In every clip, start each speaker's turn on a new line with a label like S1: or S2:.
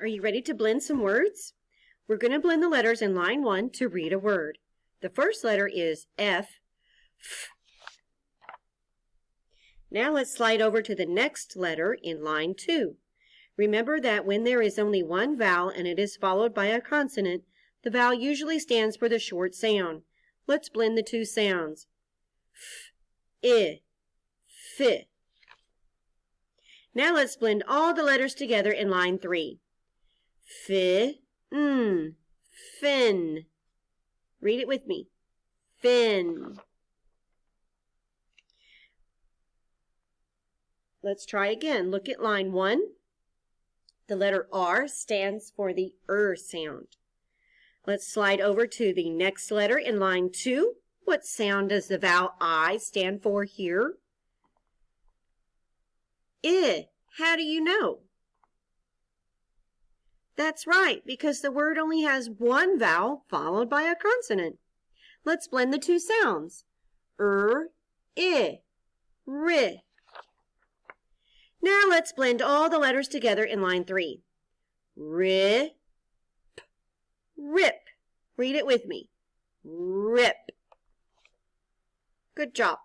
S1: Are you ready to blend some words? We're going to blend the letters in line 1 to read a word. The first letter is F. Now let's slide over to the next letter in line 2. Remember that when there is only one vowel and it is followed by a consonant, the vowel usually stands for the short sound. Let's blend the two sounds. F, I, f. Now let's blend all the letters together in line 3. Fin, fin. Read it with me. Fin. Let's try again. Look at line 1. The letter R stands for the sound. Let's slide over to the next letter in line 2. What sound does the vowel I stand for here? I. How do you know? That's right, because the word only has one vowel followed by a consonant. Let's blend the two sounds. I, r. Now let's blend all the letters together in line 3. Rip, rip. Read it with me. Rip. Good job.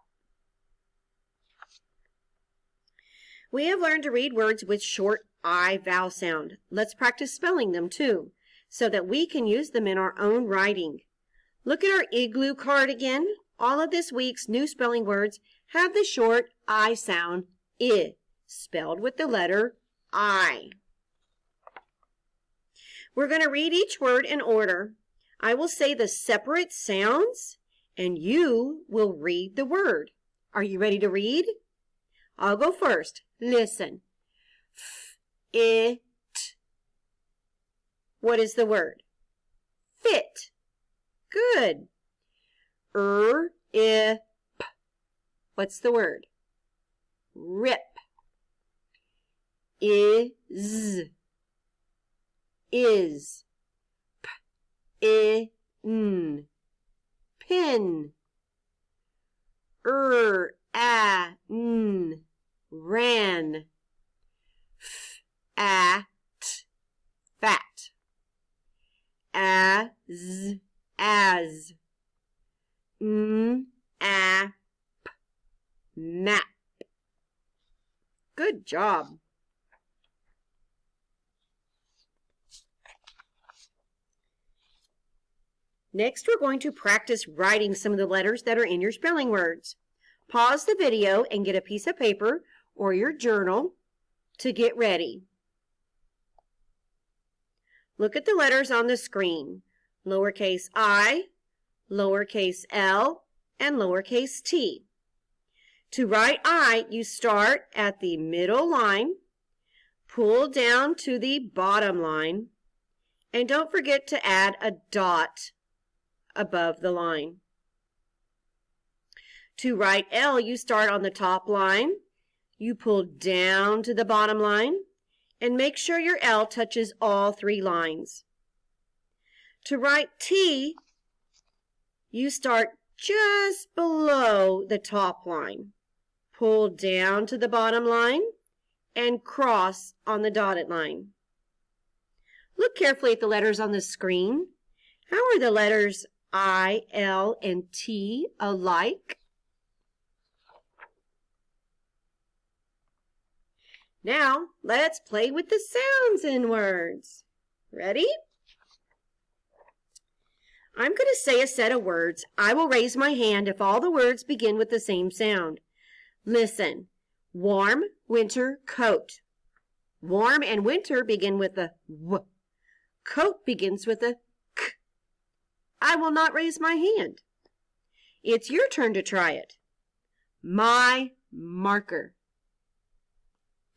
S1: We have learned to read words with short I vowel sound. Let's practice spelling them too, so that we can use them in our own writing. Look at our igloo card again. All of this week's new spelling words have the short I sound, I, spelled with the letter I. We're going to read each word in order. I will say the separate sounds, and you will read the word. Are you ready to read? I'll go first. Listen. It. What is the word? Fit. Good. If. What's the word? Rip. Is. In. Pin. N. Ran. At. Fat. As. App. Map. Good job. Next, we're going to practice writing some of the letters that are in your spelling words. Pause the video and get a piece of paper or your journal to get ready. Look at the letters on the screen. Lowercase I, lowercase l, and lowercase t. To write I, you start at the middle line, pull down to the bottom line, and don't forget to add a dot above the line. To write L, you start on the top line, you pull down to the bottom line, and make sure your L touches all 3 lines. To write T, you start just below the top line, pull down to the bottom line, and cross on the dotted line. Look carefully at the letters on the screen. How are the letters I, L, and T alike? Now, let's play with the sounds in words. Ready? I'm going to say a set of words. I will raise my hand if all the words begin with the same sound. Listen. Warm, winter, coat. Warm and winter begin with a W. Coat begins with a K. I will not raise my hand. It's your turn to try it. My marker.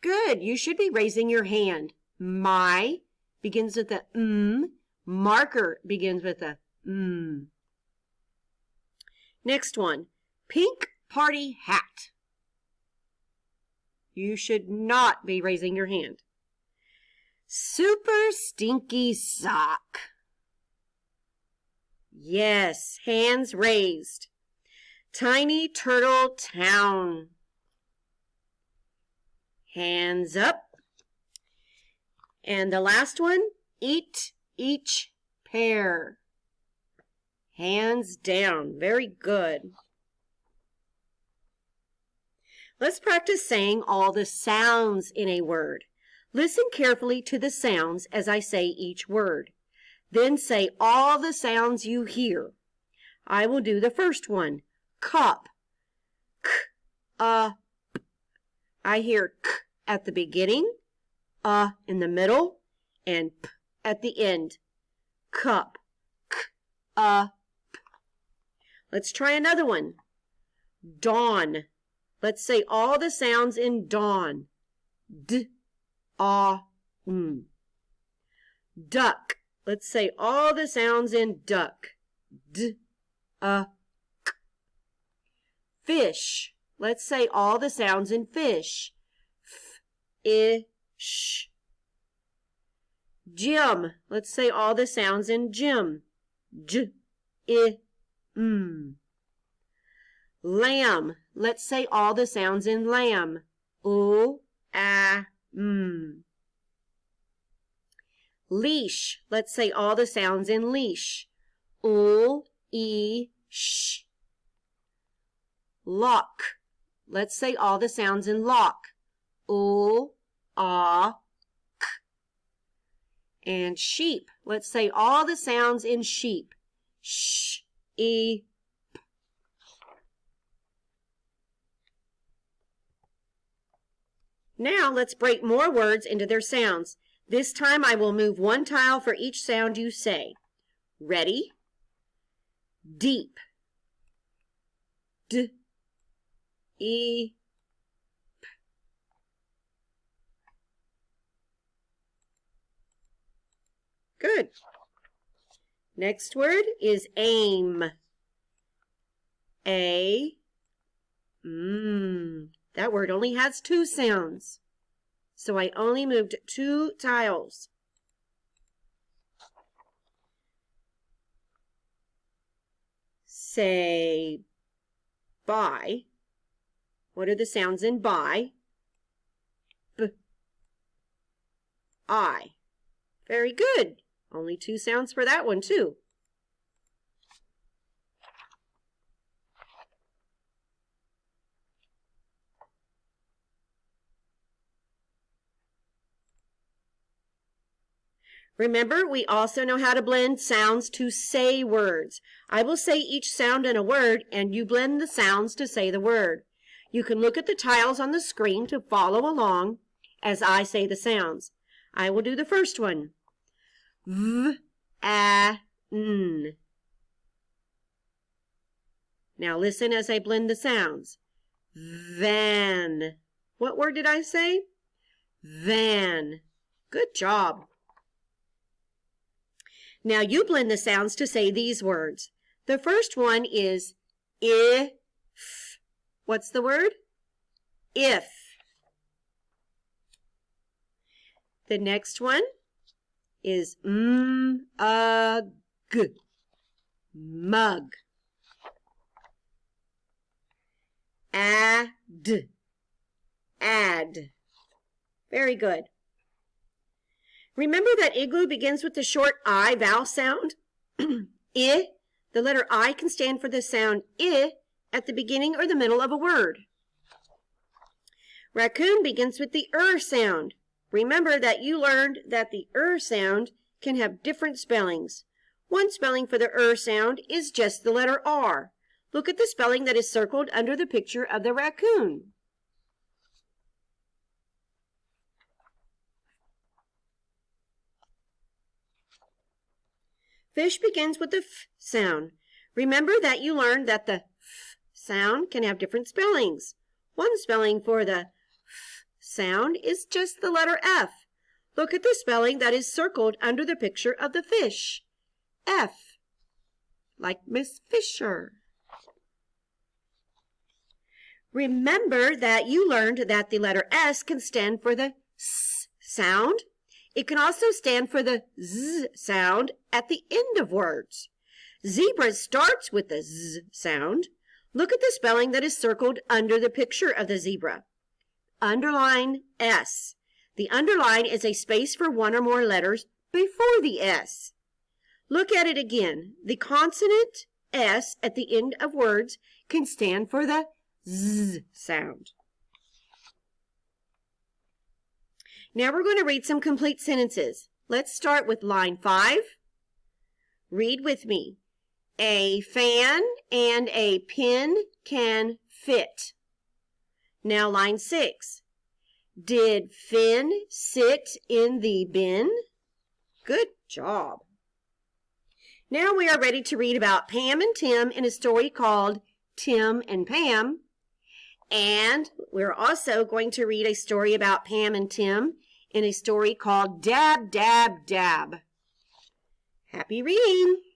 S1: Good. You should be raising your hand. My begins with a M. Marker begins with a M. Next one. Pink party hat. You should not be raising your hand. Super stinky sock. Yes, hands raised. Tiny turtle town. Hands up. And the last one, eat each pear. Hands down. Very good. Let's practice saying all the sounds in a word. Listen carefully to the sounds as I say each word. Then say all the sounds you hear. I will do the first one. Cup. K, p. I hear k at the beginning, in the middle, and p at the end. Cup. K, p. Let's try another one. Dawn. Let's say all the sounds in dawn. D, n. Duck. Let's say all the sounds in duck. D, k. Fish. Let's say all the sounds in fish. F, I, sh. Gym. Let's say all the sounds in gym. J, I, m. Lamb. Let's say all the sounds in lamb. O, a, m. Leash. Let's say all the sounds in leash. O, e, sh. Lock. Let's say all the sounds in lock. O, a, k. And sheep. Let's say all the sounds in sheep. Sh, e, p. Now let's break more words into their sounds. This time I will move one tile for each sound you say. Ready? Deep. D, E, P. Good. Next word is aim. A, That word only has two sounds. So I only moved 2 tiles. Say buy. What are the sounds in buy? B, I. Very good. Only 2 sounds for that one too. Remember, we also know how to blend sounds to say words. I will say each sound in a word, and you blend the sounds to say the word. You can look at the tiles on the screen to follow along as I say the sounds. I will do the first one. V, a, n. Now listen as I blend the sounds. Van. What word did I say? Van. Good job. Now you blend the sounds to say these words. The first one is if. What's the word? If. The next one is g. Mug. Add. Add. Very good. Remember that igloo begins with the short I vowel sound? I. The letter I can stand for the sound I at the beginning or the middle of a word. Raccoon begins with the sound. Remember that you learned that the sound can have different spellings. One spelling for the sound is just the letter R. Look at the spelling that is circled under the picture of the raccoon. Fish begins with the F sound. Remember that you learned that the F sound can have different spellings. One spelling for the F sound is just the letter F. Look at the spelling that is circled under the picture of the fish. F, like Miss Fisher. Remember that you learned that the letter S can stand for the S sound. It can also stand for the Z sound at the end of words. Zebra starts with the Z sound. Look at the spelling that is circled under the picture of the zebra. Underline S. The underline is a space for one or more letters before the S. Look at it again. The consonant S at the end of words can stand for the Z sound. Now we're going to read some complete sentences. Let's start with line 5. Read with me. A fan and a pen can fit. Now line 6. Did Finn sit in the bin? Good job. Now we are ready to read about Pam and Tim in a story called Tim and Pam. And we're also going to read a story about Pam and Tim in a story called Dab, Dab, Dab. Happy reading!